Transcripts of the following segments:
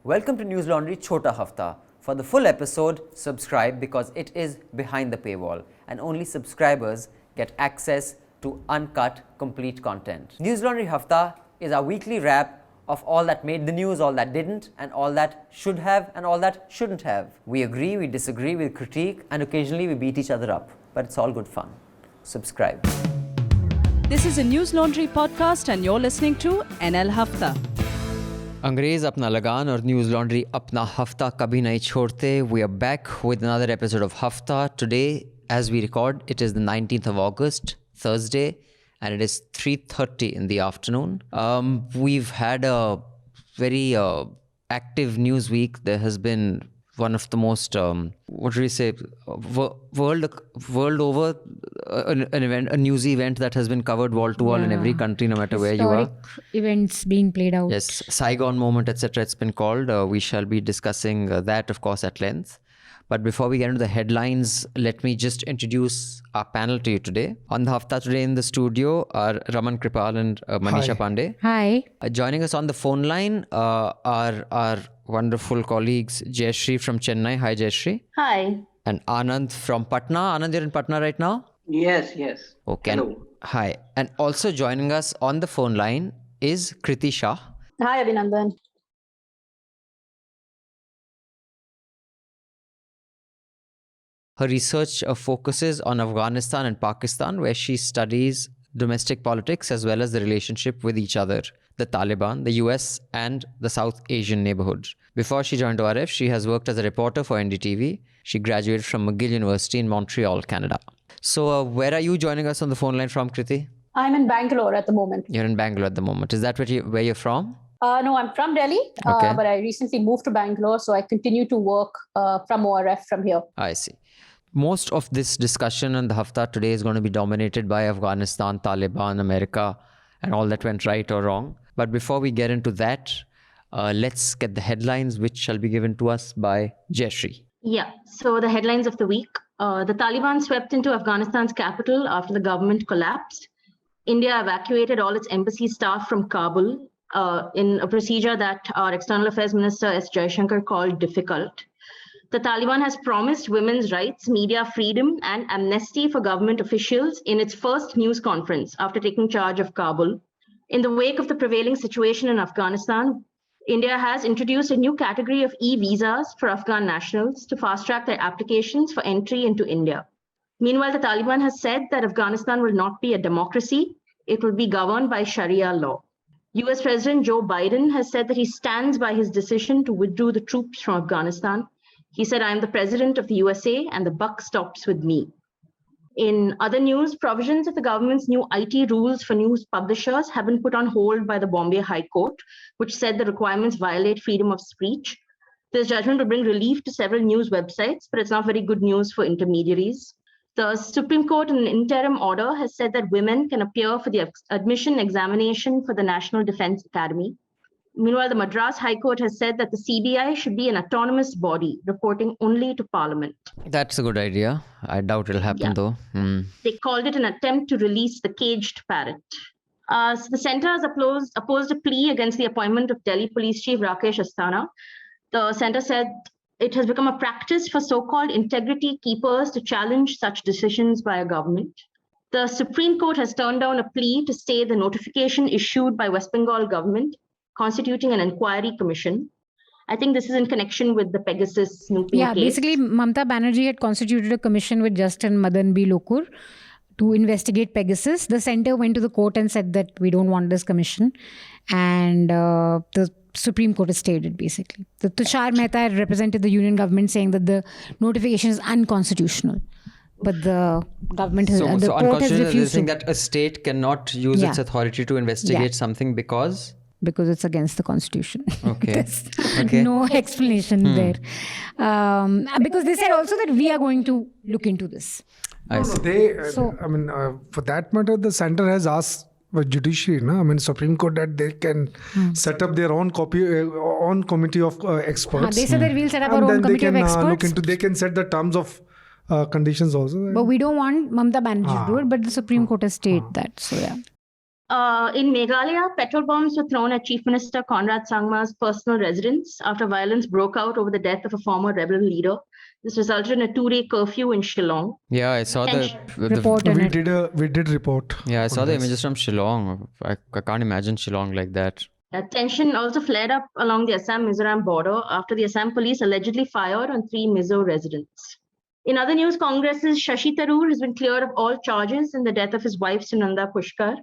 Welcome to News Laundry Chota Hafta. For the full episode, subscribe because it is behind the paywall and only subscribers get access to uncut, complete content. News Laundry Hafta is our weekly wrap of all that made the news, all that didn't, and all that should have and all that shouldn't have. We agree, we disagree, we critique, and occasionally we beat each other up. But it's all good fun. Subscribe. This is a News Laundry podcast and you're listening to NL Hafta. अंग्रेज अपना लगान और news laundry अपना हफ्ता कभी नहीं छोड़ते. We are back with another episode of Hafta. Today, as we record, it is the 19th of August, Thursday, and it is 3:30 in the afternoon. We've had a very active news week. There has been one of the most, world over, an event, a news event that has been covered wall to wall in every country, no matter where you are. Events being played out. Yes, Saigon moment, etc. It's been called. We shall be discussing that, of course, at length. But before we get into the headlines, let me just introduce our panel to you today. On the Hafta today in the studio are Raman Kripal and Manisha Pandey. Hi. Joining us on the phone line are our wonderful colleagues Jayashree from Chennai. Hi, Jayashree. Hi. And Anand from Patna. Anand, you're in Patna right now? Yes. Okay. Hello. Hi. And also joining us on the phone line is Kriti Shah. Hi, Abhinandan. Her research focuses on Afghanistan and Pakistan, where she studies domestic politics as well as the relationship with each other, the Taliban, the US, and the South Asian neighborhood. Before she joined ORF, she has worked as a reporter for NDTV. She graduated from McGill University in Montreal, Canada. So where are you joining us on the phone line from, Kriti? I'm in Bangalore at the moment. You're in Bangalore at the moment. Is that where you're from? No, I'm from Delhi, Okay. but I recently moved to Bangalore, so I continue to work from ORF from here. I see. Most of this discussion on the Hafta today is going to be dominated by Afghanistan, Taliban, America, and all that went right or wrong. But before we get into that, let's get the headlines, which shall be given to us by Jayashree. Yeah, so the headlines of the week. The Taliban swept into Afghanistan's capital after the government collapsed. India evacuated all its embassy staff from Kabul in a procedure that our External Affairs Minister S. Jaishankar called difficult. The Taliban has promised women's rights, media freedom, and amnesty for government officials in its first news conference after taking charge of Kabul. In the wake of the prevailing situation in Afghanistan, India has introduced a new category of e-visas for Afghan nationals to fast-track their applications for entry into India. Meanwhile, the Taliban has said that Afghanistan will not be a democracy. It will be governed by Sharia law. US President Joe Biden has said that he stands by his decision to withdraw the troops from Afghanistan. He said, "I am the president of the USA and the buck stops with me." In other news, provisions of the government's new IT rules for news publishers have been put on hold by the Bombay High Court, which said the requirements violate freedom of speech. This judgment will bring relief to several news websites, but it's not very good news for intermediaries. The Supreme Court, in an interim order, has said that women can appear for the admission examination for the National Defense Academy. Meanwhile, the Madras High Court has said that the CBI should be an autonomous body, reporting only to Parliament. That's a good idea. I doubt it'll happen though. They called it an attempt to release the caged parrot. So the centre has opposed a plea against the appointment of Delhi Police Chief Rakesh Asthana. The centre said it has become a practice for so-called integrity keepers to challenge such decisions by a government. The Supreme Court has turned down a plea to stay the notification issued by West Bengal government constituting an inquiry commission. I think this is in connection with the Pegasus snooping case. Basically, Mamata Banerjee had constituted a commission with Justin Madan B. Lokur to investigate Pegasus. The centre went to the court and said that we don't want this commission. And the Supreme Court has stayed it, basically. The Tushar Mehta had represented the union government saying that the notification is unconstitutional. But the government has, the court has refused saying that a state cannot use its authority to investigate something because it's against the constitution. Okay. Okay. No explanation there. Because they said also that we are going to look into this. I see. For that matter, the centre has asked the judiciary, Supreme Court, that they can set up their own committee of experts. They said that we'll set up our own committee of experts. They can set the terms of conditions also. But we don't want Mamata Banerjee to do it, but the Supreme Court has stated that. So, yeah. In Meghalaya, petrol bombs were thrown at Chief Minister Conrad Sangma's personal residence after violence broke out over the death of a former rebel leader. This resulted in a 2-day curfew in Shillong. Yeah, I saw the Report on We it. did report. yeah, I saw on the this. images from Shillong. I can't imagine Shillong like that. Tension also flared up along the Assam-Mizoram border after the Assam police allegedly fired on 3 Mizo residents. In other news, Congress's Shashi Tharoor has been cleared of all charges in the death of his wife Sunanda Pushkar.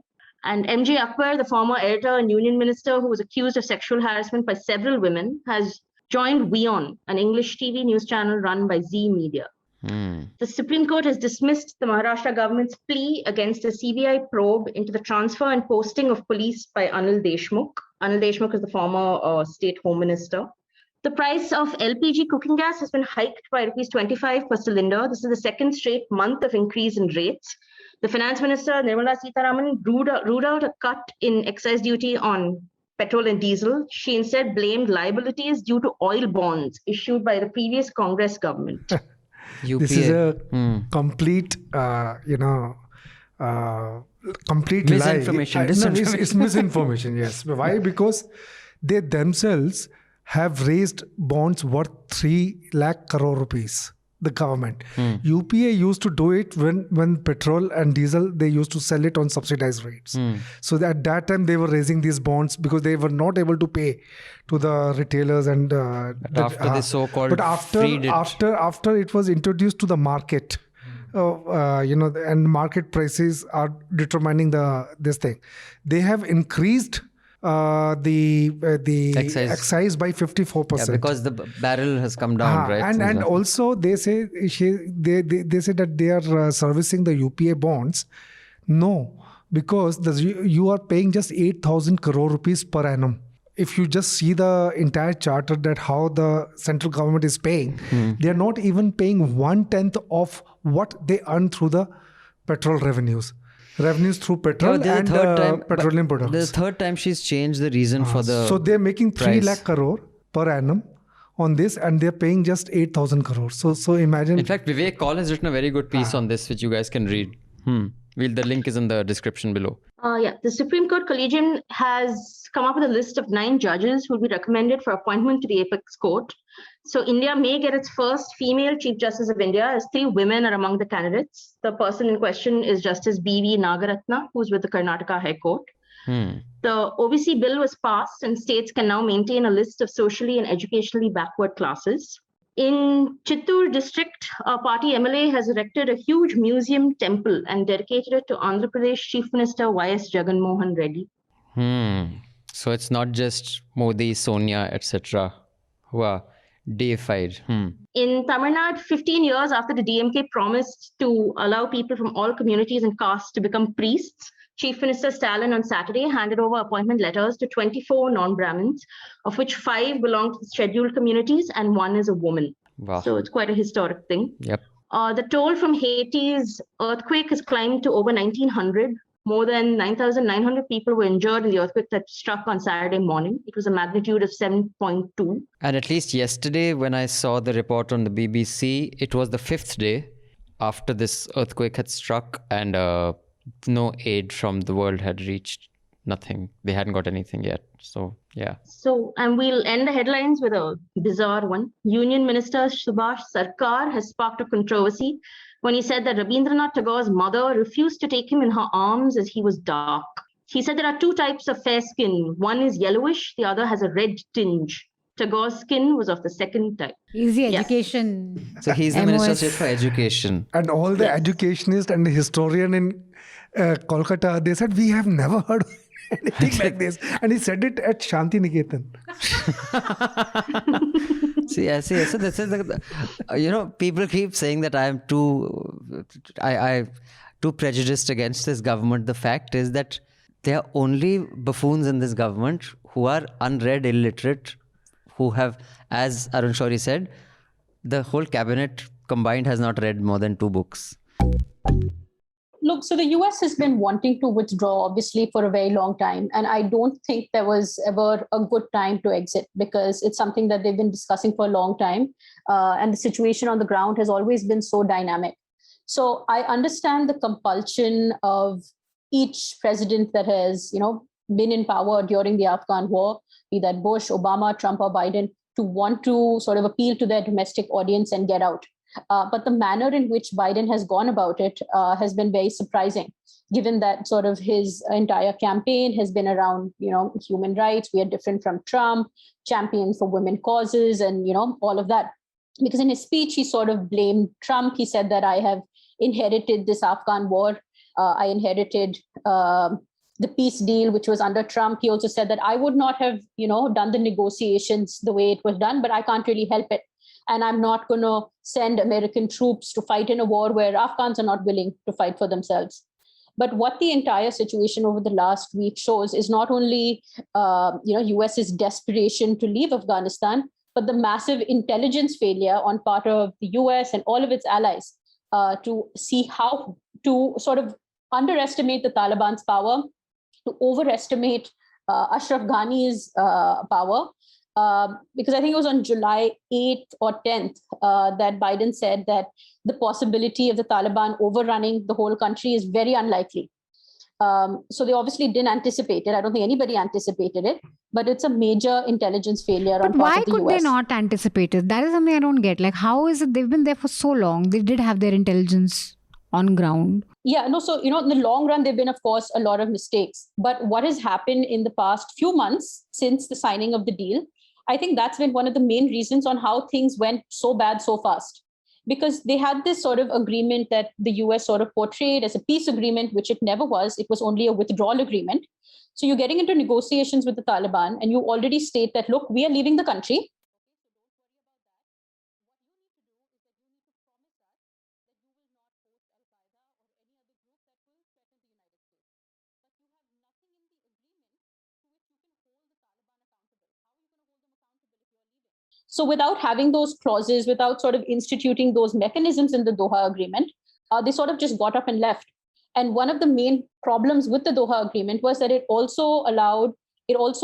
And MJ Akbar, the former editor and union minister who was accused of sexual harassment by several women, has joined WION, an English TV news channel run by Z Media. The Supreme Court has dismissed the Maharashtra government's plea against a CBI probe into the transfer and posting of police by Anil Deshmukh. Anil Deshmukh is the former state home minister. The price of LPG cooking gas has been hiked by rupees 25 per cylinder. This is the second straight month of increase in rates. The finance minister, Nirmala Sitharaman, ruled out a cut in excise duty on petrol and diesel. She instead blamed liabilities due to oil bonds issued by the previous Congress government. UPA. This is a complete, complete Misinformation, lie. No, disinformation. it's misinformation, yes. Why? Because they themselves have raised bonds worth 3 lakh crore rupees, the government. UPA used to do it when petrol and diesel, they used to sell it on subsidized rates. So at that time, they were raising these bonds because they were not able to pay to the retailers and after the so-called but after freed it. after it was introduced to the market, and market prices are determining this thing. They have increased the excise by 54%. Yeah, because the barrel has come down, right? And also they say they say that they are servicing the UPA bonds. No, because you are paying just 8,000 crore rupees per annum. If you just see the entire charter that how the central government is paying, they are not even paying 1/10 of what they earn through the petrol revenues through petrol and petroleum products. The third time she's changed the reason for the So they're making 3 price. lakh crore per annum on this, and they're paying just 8,000 crore. So imagine. In fact, Vivek Kaul has written a very good piece on this, which you guys can read. The link is in the description below. The Supreme Court Collegium has come up with a list of 9 judges who will be recommended for appointment to the Apex Court. So India may get its first female Chief Justice of India, as 3 women are among the candidates. The person in question is Justice B.V. Nagaratna, who's with the Karnataka High Court. The OBC bill was passed, and states can now maintain a list of socially and educationally backward classes. In Chittoor district, a party MLA has erected a huge museum temple and dedicated it to Andhra Pradesh Chief Minister Y.S. Jagan Mohan Reddy. So it's not just Modi, Sonia, etc. who are deified. In Tamil Nadu, 15 years after the DMK promised to allow people from all communities and castes to become priests, Chief Minister Stalin on Saturday handed over appointment letters to 24 non-Brahmins, of which 5 belong to the scheduled communities and 1 is a woman. Wow. So it's quite a historic thing. Yep. The toll from Haiti's earthquake has climbed to over 1,900. More than 9,900 people were injured in the earthquake that struck on Saturday morning. It was a magnitude of 7.2. And at least yesterday, when I saw the report on the BBC, it was the 5th day after this earthquake had struck, and no aid from the world had reached. Nothing. They hadn't got anything yet. So, yeah. So, and we'll end the headlines with a bizarre one. Union Minister Subhash Sarkar has sparked a controversy when he said that Rabindranath Tagore's mother refused to take him in her arms as he was dark. He said there are 2 types of fair skin. One is yellowish, the other has a red tinge. Tagore's skin was of the second type. Easy Yes. education. So he's the Minister of MOS. State for Education. And all the educationists and the historian in Kolkata, they said, we have never heard of anything like this. And he said it at Shanti Niketan. See. So this is people keep saying that I am too prejudiced against this government. The fact is that there are only buffoons in this government who are unread, illiterate, who have, as Arun Shourie said, the whole cabinet combined has not read more than 2 books. Look, so the US has been wanting to withdraw, obviously, for a very long time. And I don't think there was ever a good time to exit, because it's something that they've been discussing for a long time. And the situation on the ground has always been so dynamic. So I understand the compulsion of each president that has, been in power during the Afghan war, be that Bush, Obama, Trump, or Biden, to want to sort of appeal to their domestic audience and get out. But the manner in which Biden has gone about it has been very surprising, given that sort of his entire campaign has been around, human rights. We are different from Trump, champions for women causes, and, all of that. Because in his speech, he sort of blamed Trump. He said that I have inherited this Afghan war. I inherited the peace deal, which was under Trump. He also said that I would not have, done the negotiations the way it was done, but I can't really help it. And I'm not going to send American troops to fight in a war where Afghans are not willing to fight for themselves. But what the entire situation over the last week shows is not only, US's desperation to leave Afghanistan, but the massive intelligence failure on part of the US and all of its allies to see how to sort of underestimate the Taliban's power, to overestimate Ashraf Ghani's power. Because I think it was on July 8th or 10th that Biden said that the possibility of the Taliban overrunning the whole country is very unlikely. So they obviously didn't anticipate it. I don't think anybody anticipated it, but it's a major intelligence failure on But part why of the could US. they not anticipate it? That is something I don't get. Like, how is it they've been there for so long? They did have their intelligence on ground. Yeah, no, so, in the long run, there have been, of course, a lot of mistakes. But what has happened in the past few months since the signing of the deal, I think that's been one of the main reasons on how things went so bad so fast. Because they had this sort of agreement that the US sort of portrayed as a peace agreement, which it never was. It was only a withdrawal agreement. So you're getting into negotiations with the Taliban and you already state that, look, we are leaving the country. So without having those clauses, without sort of instituting those mechanisms in the Doha Agreement, they sort of just got up and left. And one of the main problems with the Doha Agreement was that it also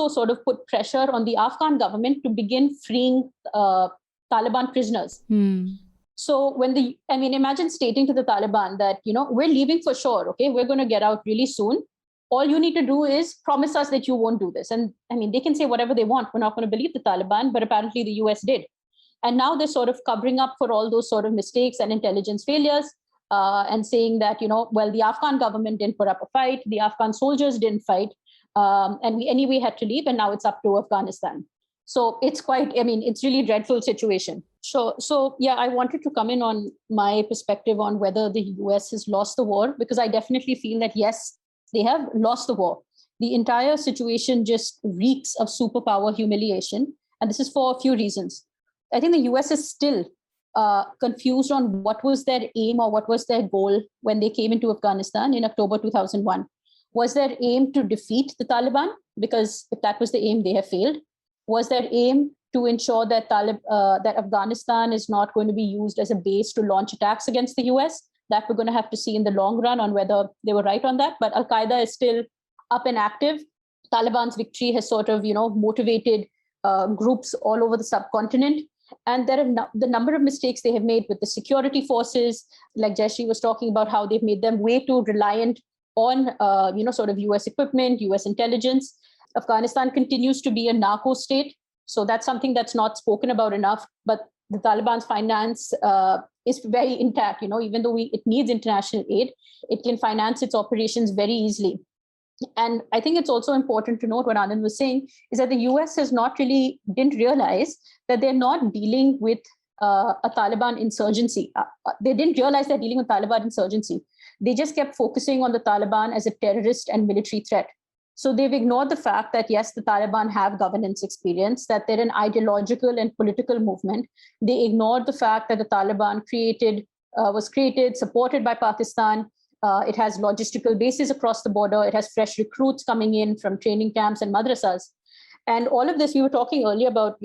sort of put pressure on the Afghan government to begin freeing Taliban prisoners. So imagine stating to the Taliban that, we're leaving for sure, okay, we're going to get out really soon. All you need to do is promise us that you won't do this. And they can say whatever they want. We're not going to believe the Taliban, but apparently the US did. And now they're sort of covering up for all those sort of mistakes and intelligence failures and saying that, the Afghan government didn't put up a fight. The Afghan soldiers didn't fight. And we anyway had to leave. And now it's up to Afghanistan. So it's it's really a dreadful situation. So yeah, I wanted to come in on my perspective on whether the US has lost the war, because I definitely feel that, yes, they have lost the war. The entire situation just reeks of superpower humiliation. And this is for a few reasons. I think the US is still confused on what was their aim or what was their goal when they came into Afghanistan in October 2001. Was their aim to defeat the Taliban? Because if that was the aim, they have failed. Was their aim to ensure that that Afghanistan is not going to be used as a base to launch attacks against the US? That we're going to have to see in the long run on whether they were right on that. But Al-Qaeda is still up and active. Taliban's victory has sort of, motivated groups all over the subcontinent. And there are the number of mistakes they have made with the security forces, like Jayashree was talking about, how they've made them way too reliant on, sort of US equipment, US intelligence. Afghanistan continues to be a narco state. So that's something that's not spoken about enough. But the Taliban's finance is very intact. Even though it needs international aid, it can finance its operations very easily. And I think it's also important to note what Anand was saying is that the US didn't realize that they're not dealing with a Taliban insurgency. They didn't realize they're dealing with Taliban insurgency. They just kept focusing on the Taliban as a terrorist and military threat. So they've ignored the fact that, yes, the Taliban have governance experience, that they're an ideological and political movement. They ignored the fact that the Taliban was created, supported by Pakistan. It has logistical bases across the border. It has fresh recruits coming in from training camps and madrasas. And all of this, we were talking earlier about,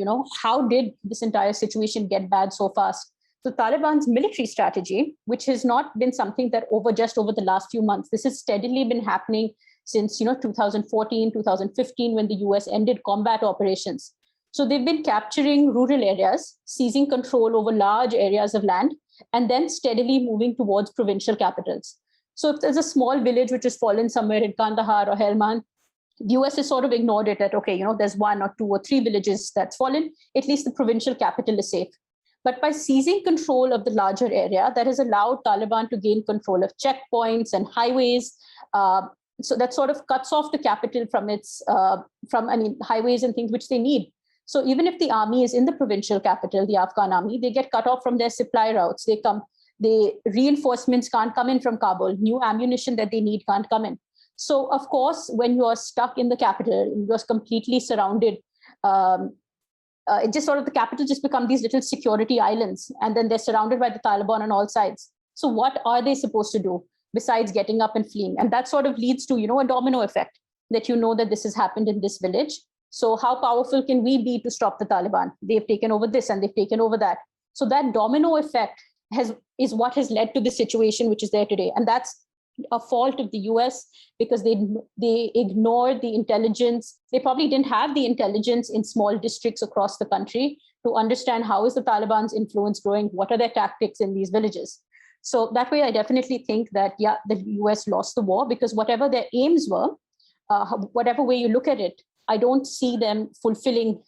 how did this entire situation get bad so fast? So Taliban's military strategy, which has not been something that over the last few months, this has steadily been happening since 2014, 2015, when the US ended combat operations. So they've been capturing rural areas, seizing control over large areas of land, and then steadily moving towards provincial capitals. So if there's a small village which has fallen somewhere in Kandahar or Helmand, the US has sort of ignored it that, okay, there's 1 or 2 or 3 villages that's fallen, at least the provincial capital is safe. But by seizing control of the larger area, that has allowed Taliban to gain control of checkpoints and highways. So that sort of cuts off the capital from highways and things which they need. So even if the army is in the provincial capital, the Afghan army, they get cut off from their supply routes. The reinforcements can't come in from Kabul. New ammunition that they need can't come in. So of course, when you are stuck in the capital, you're completely surrounded. It just sort of, the capital just become these little security islands, and then they're surrounded by the Taliban on all sides. So what are they supposed to do besides getting up and fleeing? And that sort of leads to, a domino effect that that this has happened in this village. So how powerful can we be to stop the Taliban? They've taken over this and they've taken over that. So that domino effect is what has led to the situation which is there today. And that's a fault of the US, because they ignored the intelligence. They probably didn't have the intelligence in small districts across the country to understand how is the Taliban's influence growing, what are their tactics in these villages. So that way, I definitely think that, the US lost the war, because whatever their aims were, whatever way you look at it, I don't see them fulfilling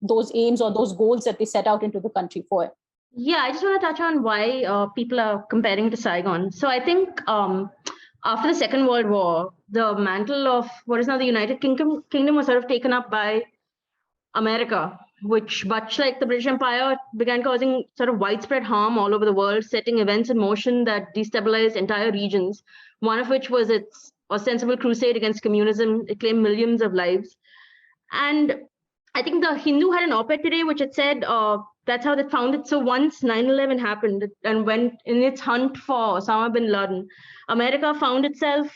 those aims or those goals that they set out into the country for. Yeah, I just want to touch on why people are comparing to Saigon. So I think after the Second World War, the mantle of what is now the United Kingdom was sort of taken up by America, which, much like the British Empire, began causing sort of widespread harm all over the world, setting events in motion that destabilized entire regions, one of which was its ostensible crusade against communism. It claimed millions of lives. And I think the Hindu had an op-ed today which had said that's how they found it. So once 9/11 happened and went in its hunt for Osama bin Laden, America found itself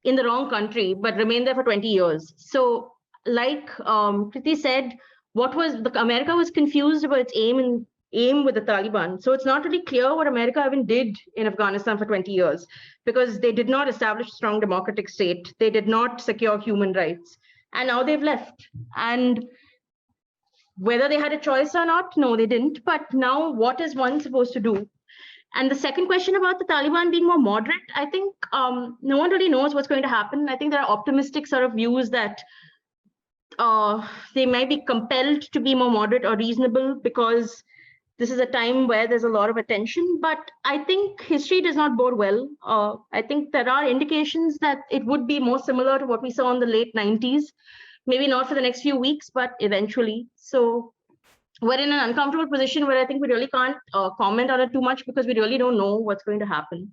in the wrong country, but remained there for 20 years. So like Kriti said, America was confused about its aim with the Taliban. So it's not really clear what America even did in Afghanistan for 20 years, because they did not establish a strong democratic state. They did not secure human rights. And now they've left. And whether they had a choice or not, no, they didn't. But now what is one supposed to do? And the second question about the Taliban being more moderate, I think no one really knows what's going to happen. I think there are optimistic sort of views that they might be compelled to be more moderate or reasonable because this is a time where there's a lot of attention. But I think history does not bode well. I think there are indications that it would be more similar to what we saw in the late 90s. Maybe not for the next few weeks, but eventually. So we're in an uncomfortable position where I think we really can't comment on it too much, because we really don't know what's going to happen.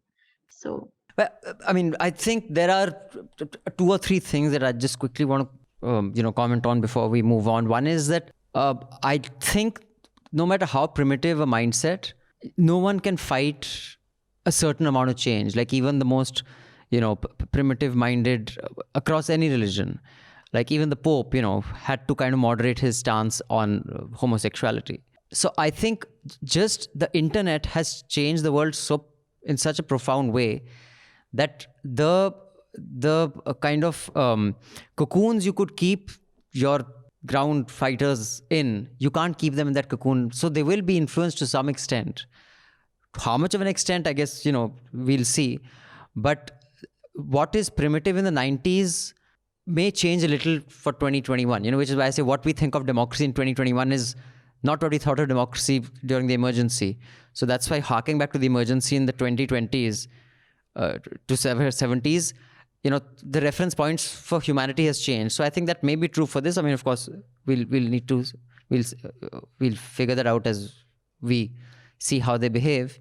So, well, I mean, I think there are 2 or 3 things that I just quickly want to, comment on before we move on. One is that I think no matter how primitive a mindset, no one can fight a certain amount of change. Like even the most, primitive-minded across any religion. Like even the Pope, had to kind of moderate his stance on homosexuality. So I think just the internet has changed the world in such a profound way that the kind of cocoons you could keep your ground fighters in, you can't keep them in that cocoon. So they will be influenced to some extent. How much of an extent, I guess, we'll see. But what is primitive in the 90s may change a little for 2021, which is why I say what we think of democracy in 2021 is not what we thought of democracy during the emergency. So that's why harking back to the emergency in the 2020s to 70s, the reference points for humanity has changed. So I think that may be true for this. I mean, of course, we'll figure that out as we see how they behave.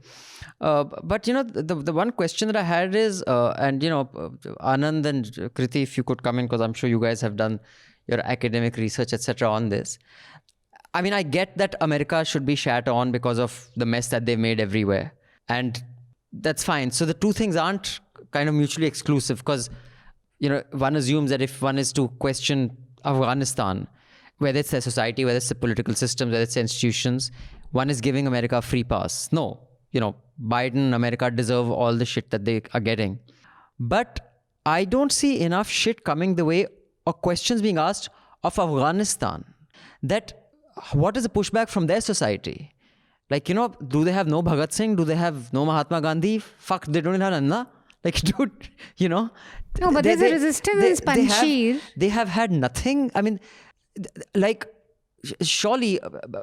But the one question that I had is, and Anand and Kriti, if you could come in, because I'm sure you guys have done your academic research, etc. on this. I mean, I get that America should be shat on because of the mess that they've made everywhere, and that's fine. So the two things aren't kind of mutually exclusive, because one assumes that if one is to question Afghanistan, whether it's their society, whether it's the political system, whether it's the institutions, one is giving America a free pass. No. Biden, America deserve all the shit that they are getting. But I don't see enough shit coming the way or questions being asked of Afghanistan. That what is the pushback from their society? Like, do they have no Bhagat Singh? Do they have no Mahatma Gandhi? Fuck, they don't have Anna. Like, dude, you know. No, but there's a resistance in Panjshir. They have had nothing. I mean, like, surely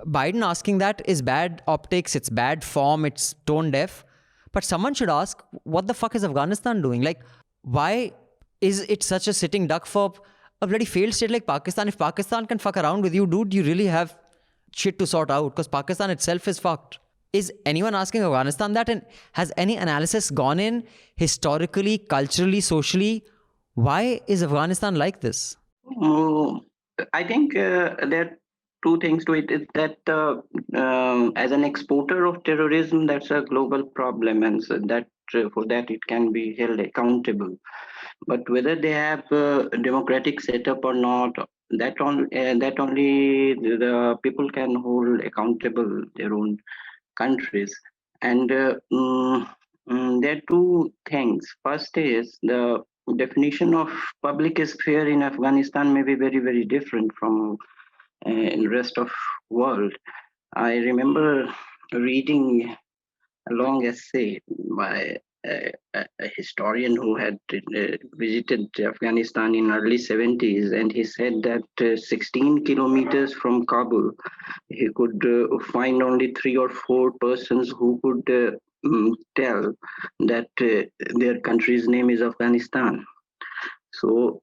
Biden asking that is bad optics, it's bad form, it's tone deaf. But someone should ask, what the fuck is Afghanistan doing? Like, why is it such a sitting duck for a bloody failed state like Pakistan? If Pakistan can fuck around with you, dude, you really have shit to sort out, because Pakistan itself is fucked. Is anyone asking Afghanistan that? And has any analysis gone in historically, culturally, socially? Why is Afghanistan like this? I think there are two things to it. Is that as an exporter of terrorism, that's a global problem, and so that for that it can be held accountable. But whether they have a democratic setup or not, that only the people can hold accountable their own countries. And there are two things. First is the definition of public sphere in Afghanistan may be very, very different from in the rest of world. I remember reading a long essay by a historian who had visited Afghanistan in early 70s, and he said that 16 kilometers from Kabul, he could find only 3 or 4 persons who could tell that their country's name is Afghanistan. So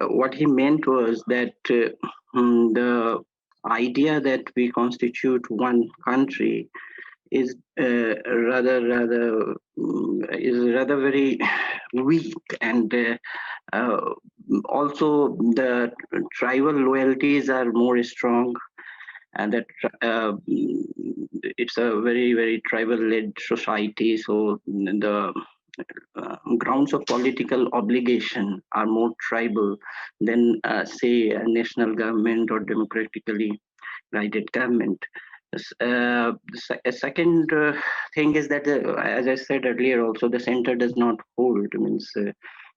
what he meant was that the idea that we constitute one country is rather very weak, and also the tribal loyalties are more strong, and that it's a very, very tribal-led society. So the grounds of political obligation are more tribal than, say, a national government or democratically guided government. A second thing is that, as I said earlier, also the center does not hold. It means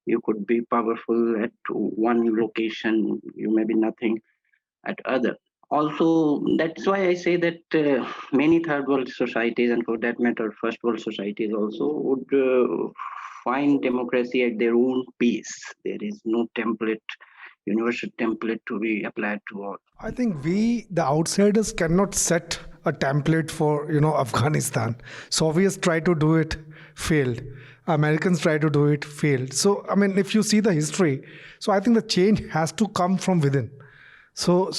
you could be powerful at one location, you may be nothing at other. Also, that's why I say that many third world societies, and for that matter, first world societies also, would find democracy at their own pace. There is no template, universal template to be applied to all. I think we, the outsiders, cannot set a template for, Afghanistan. Soviets tried to do it, failed. Americans tried to do it, failed. So, I mean, if you see the history, so I think the change has to come from within. So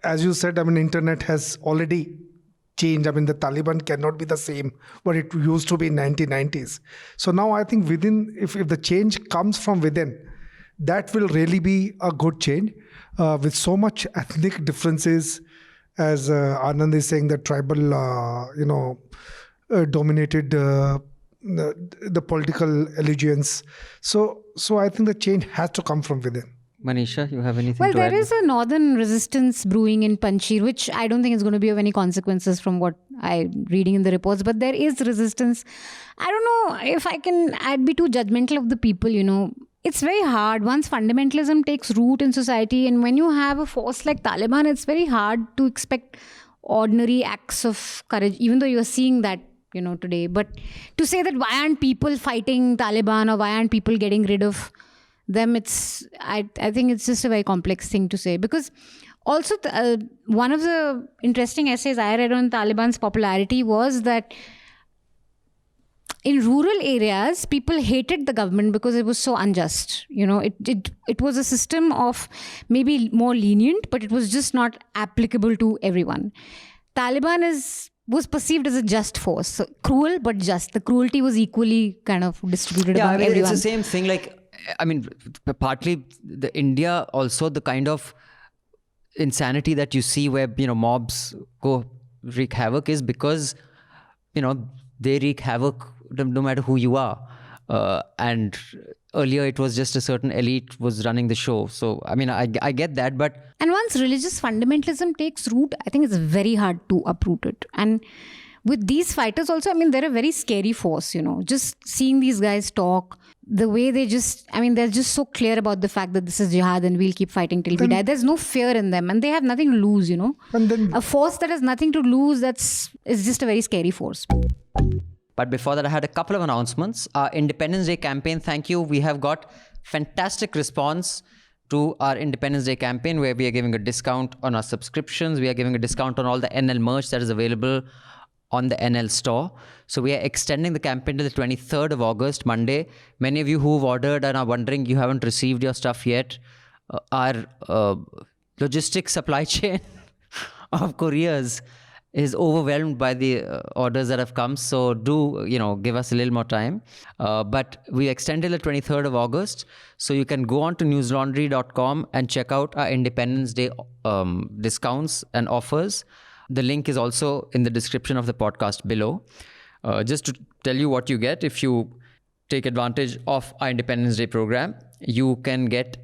as you said, I mean, internet has already changed. I mean, the Taliban cannot be the same what it used to be in 1990s. So now I think within, if the change comes from within, that will really be a good change. With so much ethnic differences, as Anand is saying, that tribal, dominated the political allegiance. So I think the change has to come from within. Manisha, you have anything Well, to add? there is a northern resistance brewing in Panjshir, which I don't think is going to be of any consequences from what I'm reading in the reports. But there is resistance. I don't know if I'd be too judgmental of the people, It's very hard once fundamentalism takes root in society. And when you have a force like Taliban, it's very hard to expect ordinary acts of courage, even though you're seeing that, today. But to say that why aren't people fighting Taliban, or why aren't people getting rid of them, I think it's just a very complex thing to say. Because also one of the interesting essays I read on Taliban's popularity was that in rural areas, people hated the government because it was so unjust. It was a system of maybe more lenient, but it was just not applicable to everyone. Taliban was perceived as a just force. So cruel, but just. The cruelty was equally kind of distributed among everyone. It's the same thing. Like, I mean, partly the India, also the kind of insanity that you see where, mobs go wreak havoc is because, they wreak havoc no matter who you are. And earlier it was just a certain elite was running the show. So, I mean, I get that, but... And once religious fundamentalism takes root, I think it's very hard to uproot it. And with these fighters also, I mean, they're a very scary force, Just seeing these guys talk, the way they're just so clear about the fact that this is jihad and we'll keep fighting till we die. There's no fear in them and they have nothing to lose, And then a force that has nothing to lose, is just a very scary force. But before that, I had a couple of announcements. Our Independence Day campaign, thank you. We have got fantastic response to our Independence Day campaign, where we are giving a discount on our subscriptions. We are giving a discount on all the NL merch that is available on the NL store. So we are extending the campaign to the 23rd of August, Monday. Many of you who've ordered and are wondering you haven't received your stuff yet, our logistics supply chain of couriers is overwhelmed by the orders that have come. So do, give us a little more time. But we extended the 23rd of August. So you can go on to newslaundry.com and check out our Independence Day discounts and offers. The link is also in the description of the podcast below. Just to tell you what you get, if you take advantage of our Independence Day program, you can get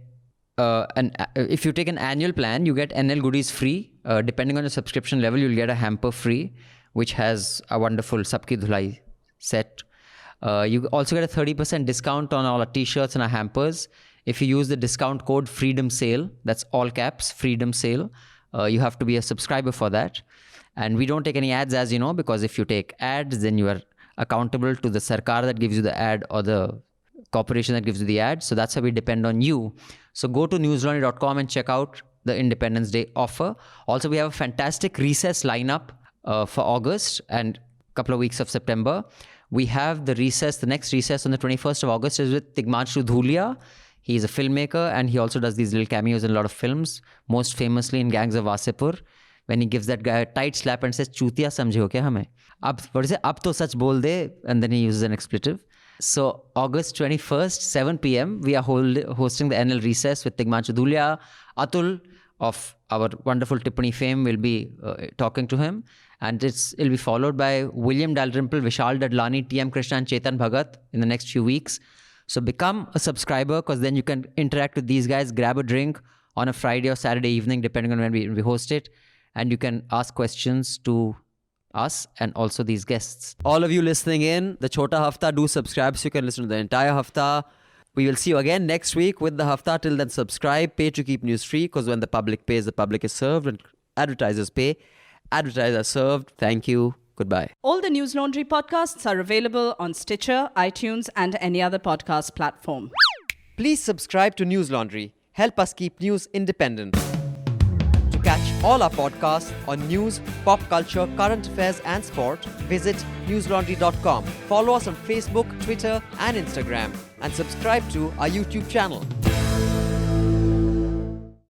if you take an annual plan, you get NL goodies free. Depending on your subscription level, you'll get a hamper free, which has a wonderful Sabki Dhulai set. You also get a 30% discount on all our t-shirts and our hampers. If you use the discount code Freedom Sale, that's all caps, Freedom Sale. You have to be a subscriber for that. And we don't take any ads, as you know, because if you take ads, then you are accountable to the sarkar that gives you the ad or the corporation that gives you the ad. So that's how we depend on you. So go to newslaundry.com and check out the Independence Day offer. Also, we have a fantastic recess lineup for August and a couple of weeks of September. We have the next recess on the 21st of August is with Tigmanshu Dhulia. He's a filmmaker and he also does these little cameos in a lot of films, most famously in Gangs of Wasipur, when he gives that guy a tight slap and says, "Chutiya samjhe ho kya hame?" What is it? Ab to sach bol de, and then he uses an expletive. So August 21st, 7 p.m., we are hosting the NL recess with Tigmanshu Dhulia. Atul of our wonderful Tippani fame will be talking to him. And it'll be followed by William Dalrymple, Vishal Dadlani, T.M. Krishna and Chetan Bhagat in the next few weeks. So become a subscriber, because then you can interact with these guys, grab a drink on a Friday or Saturday evening, depending on when we host it. And you can ask questions to us and also these guests. All of you listening in, the Chota Hafta, do subscribe so you can listen to the entire Hafta. We will see you again next week with the Hafta. Till then, subscribe, pay to keep news free, because when the public pays, the public is served. When advertisers pay, advertisers are served. Thank you. Goodbye. All the News Laundry podcasts are available on Stitcher, iTunes, and any other podcast platform. Please subscribe to News Laundry. Help us keep news independent. To catch all our podcasts on news, pop culture, current affairs, and sport, visit newslaundry.com. Follow us on Facebook, Twitter, and Instagram, and subscribe to our YouTube channel.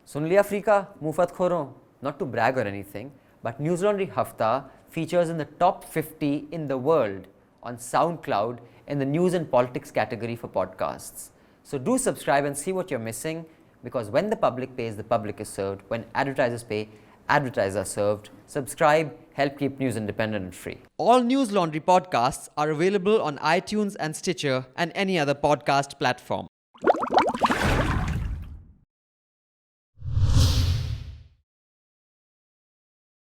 Sun liya Afrika, mufat khoro. Not to brag or anything, but News Laundry Hafta features in the top 50 in the world on SoundCloud in the news and politics category for podcasts. So do subscribe and see what you're missing, because when the public pays, the public is served. When advertisers pay, advertisers are served. Subscribe, help keep news independent and free. All News Laundry podcasts are available on iTunes and Stitcher and any other podcast platform.